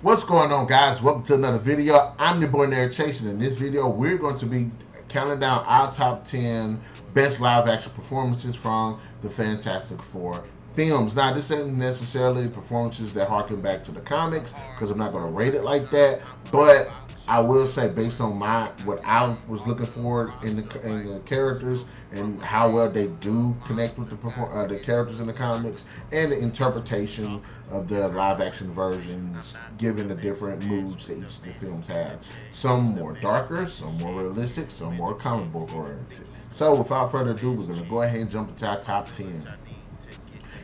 What's going on, guys? Welcome to another video. I'm your boy NarikChase, and in this video we're going to be counting down our top 10 best live action performances from the Fantastic Four films. Now, this isn't necessarily performances that harken back to the comics, because I'm not going to rate it like that, but I will say, based on what I was looking for in the characters and how well they do connect with the characters in the comics and the interpretation of the live action versions, given the different moods that each of the films have. Some more darker, some more realistic, some more comic book oriented. So, without further ado, we're going to go ahead and jump into our top 10.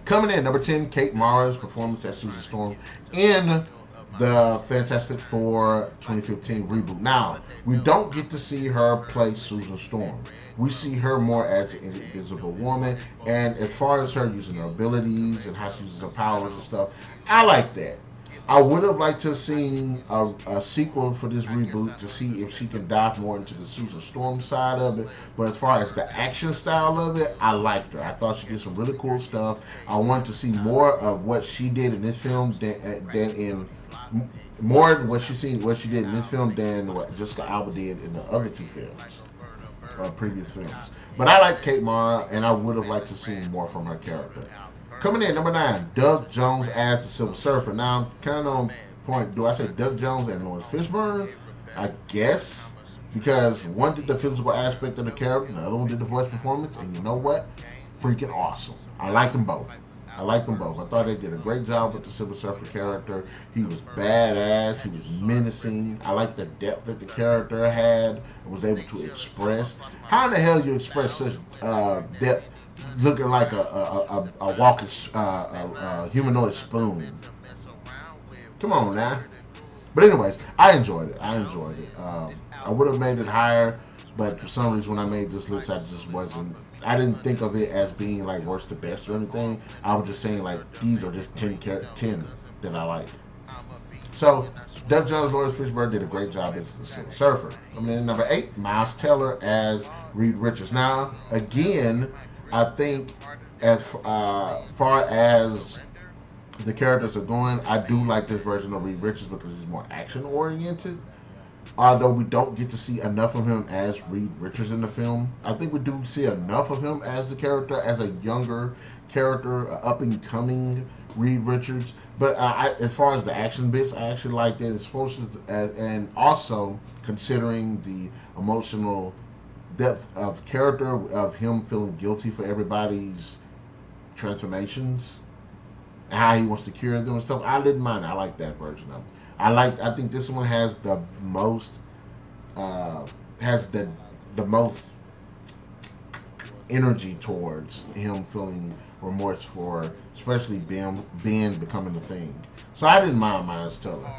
Coming in, number 10, Kate Mara's performance as Susan Storm in the Fantastic Four 2015 reboot. Now, we don't get to see her play Susan Storm. We see her more as an Invisible Woman, and as far as her using her abilities and how she uses her powers and stuff, I like that. I would have liked to have seen a sequel for this reboot to see if she can dive more into the Susan Storm side of it. But as far as the action style of it, I liked her. I thought she did some really cool stuff. I wanted to see more of what she did in this film than in more what she did in this film than what Jessica Alba did in the other two films, previous films. But I like Kate Mara, and I would have liked to see more from her character. Coming in, number 9, Doug Jones as the Silver Surfer. Now, kind of on point, do I say Doug Jones and Lawrence Fishburne? I guess, because one did the physical aspect of the character, the other one did the voice performance, and you know what? Freaking awesome. I like them both. I thought they did a great job with the Silver Surfer character. He was badass. He was menacing. I like the depth that the character had and was able to express. How in the hell you express such depth looking like a walking humanoid spoon? Come on now. But anyways, I enjoyed it. I would have made it higher, but for some reason when I made this list, I didn't think of it as being like worst to best or anything. I was just saying like these are just 10 that I like. So Doug Jones, Lawrence Fishburne did a great job as the Silver Surfer. Number 8, Miles Teller as Reed Richards. Now again, I think as far as the characters are going, I do like this version of Reed Richards because he's more action oriented. Although we don't get to see enough of him as Reed Richards in the film, I think we do see enough of him as the character, as a younger character, up and coming Reed Richards. But as far as the action bits, I actually liked it. It's supposed to, and also considering the emotional depth of character of him feeling guilty for everybody's transformations and how he wants to cure them and stuff, I didn't mind. I like that version of it. I think this one has the most most energy towards him feeling remorse for, especially Ben becoming the Thing. So I didn't mind Miles Teller.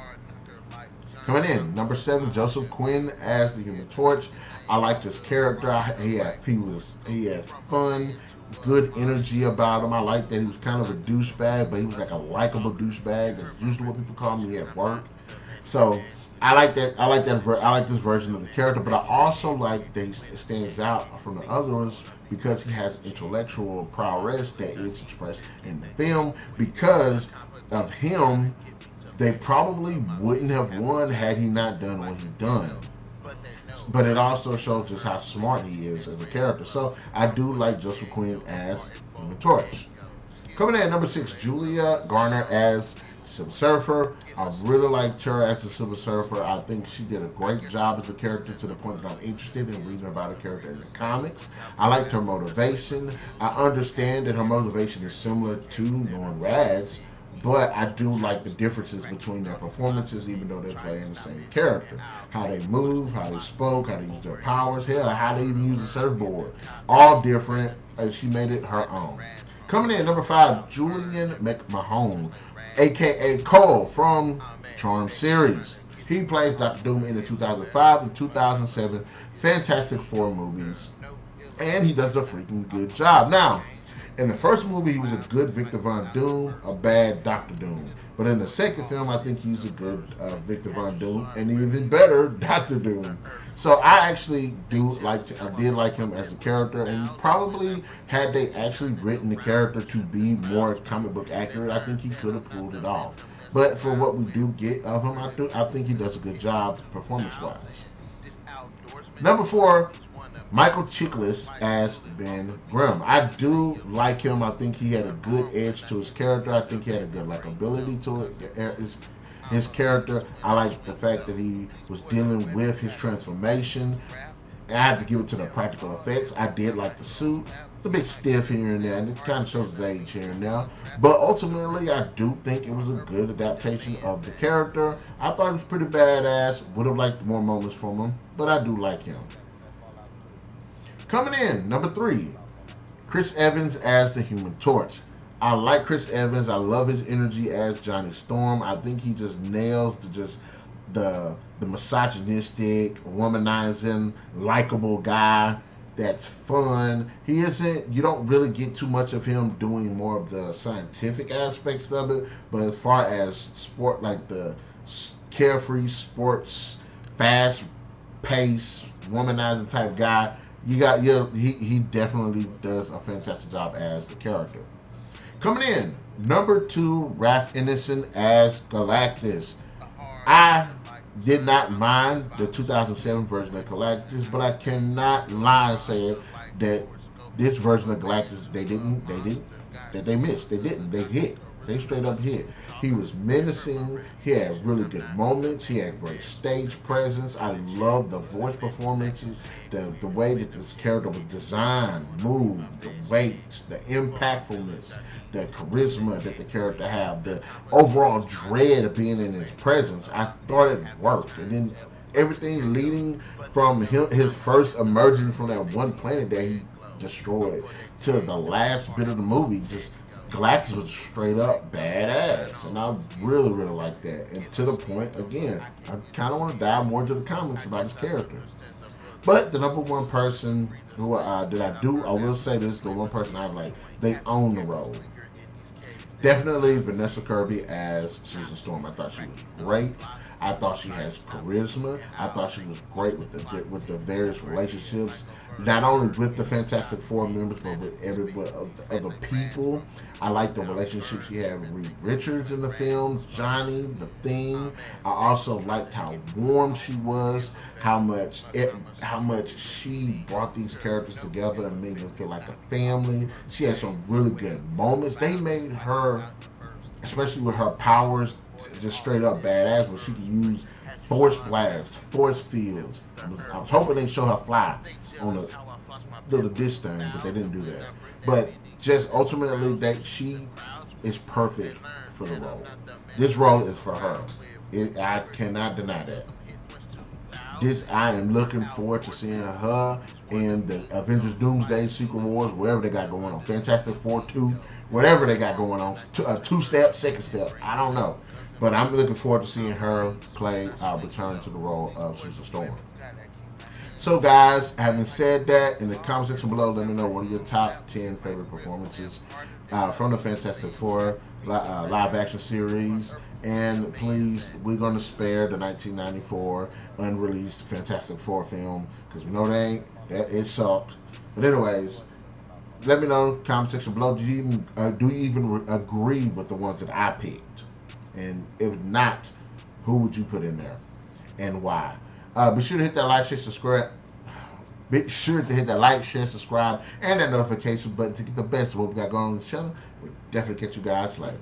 Coming in, number 7, Joseph Quinn as the Human Torch. I liked his character. He had fun, good energy about him. I liked that he was kind of a douchebag, but he was like a likable douchebag. That's usually what people call me at work. So I like that. I like this version of the character, but I also like that he stands out from the others because he has intellectual prowess that is expressed in the film. Because of him, they probably wouldn't have won had he not done what he done. But it also shows just how smart he is as a character. So I do like Joseph Quinn as Human Torch. Coming in at number 6, Julia Garner as Silver Surfer. I really liked her as the Silver Surfer. I think she did a great job as a character to the point that I'm interested in reading about her character in the comics. I liked her motivation. I understand that her motivation is similar to Norman Rad's, but I do like the differences between their performances, even though they're playing the same character. How they move, how they spoke, how they use their powers, hell, how they even use the surfboard. All different, and she made it her own. Coming in, number 5, Julian McMahon, a.k.a. Cole from Charmed series. He plays Dr. Doom in the 2005 and 2007 Fantastic Four movies, and he does a freaking good job. Now, in the first movie, he was a good Victor Von Doom, a bad Dr. Doom. But in the second film, I think he's a good Victor Von Doom, and even better Dr. Doom. So I actually I did like him as a character, and probably had they actually written the character to be more comic book accurate, I think he could have pulled it off. But for what we do get of him, I think he does a good job performance-wise. Number 4, Michael Chiklis as Ben Grimm. I do like him. I think he had a good edge to his character. I think he had a good likability to it. His character. I like the fact that he was dealing with his transformation. I have to give it to the practical effects. I did like the suit. It's a bit stiff here and there, and it kind of shows his age here and there. But ultimately, I do think it was a good adaptation of the character. I thought it was pretty badass. Would have liked more moments from him, but I do like him. Coming in, number 3, Chris Evans as the Human Torch. I like Chris Evans. I love his energy as Johnny Storm. I think he just nails the misogynistic, womanizing, likable guy that's fun. He isn't, you don't really get too much of him doing more of the scientific aspects of it, but as far as sport, like the carefree sports, fast pace, womanizing type guy, he definitely does a fantastic job as the character. Coming in, number 2, Ralph Ineson as Galactus. I did not mind the 2007 version of Galactus, but I cannot lie and say that this version of Galactus they missed. They didn't. They hit. They straight up hit. He was menacing. He had really good moments. He had great stage presence. I love the voice performances, the way that this character was designed, moved, the weight, the impactfulness, the charisma that the character had, the overall dread of being in his presence. I thought it worked. And then everything leading from his first emerging from that one planet that he destroyed to the last bit of the movie, just Galactus was straight up badass, and I really, really like that. And to the point, again, I kind of want to dive more into the comics about his character. But the number 1 person who I will say this, the one person I like, they own the role. Definitely Vanessa Kirby as Susan Storm. I thought she was great. I thought she has charisma. I thought she was great with the various relationships, not only with the Fantastic Four members, but with everybody other people. I like the relationship she had with Reed Richards in the film, Johnny, the Thing. I also liked how warm she was, how much she brought these characters together and made them feel like a family. She had some really good moments. They made her, especially with her powers, just straight up badass, where she could use force blasts, force fields. I was hoping they'd show her fly on a little disc thing, but they didn't do that. But just ultimately, that she is perfect for the role. This role is for her. I cannot deny that. I am looking forward to seeing her in the Avengers Doomsday, Secret Wars, wherever they got going on. Fantastic Four 2, whatever they got going on. Two-step, second step, I don't know. But I'm looking forward to seeing her return to the role of Susan Storm. So guys, having said that, in the comment section below, let me know what are your top 10 favorite performances from the Fantastic Four live action series. And please, we're going to spare the 1994 unreleased Fantastic Four film, because we know it sucked. But anyways, let me know in the comment section below, do you even agree with the ones that I picked? And if not, who would you put in there and why? Be sure to hit that like, share, subscribe. Be sure to hit that like, share, subscribe, and that notification button to get the best of what we got going on the channel. We'll definitely catch you guys later.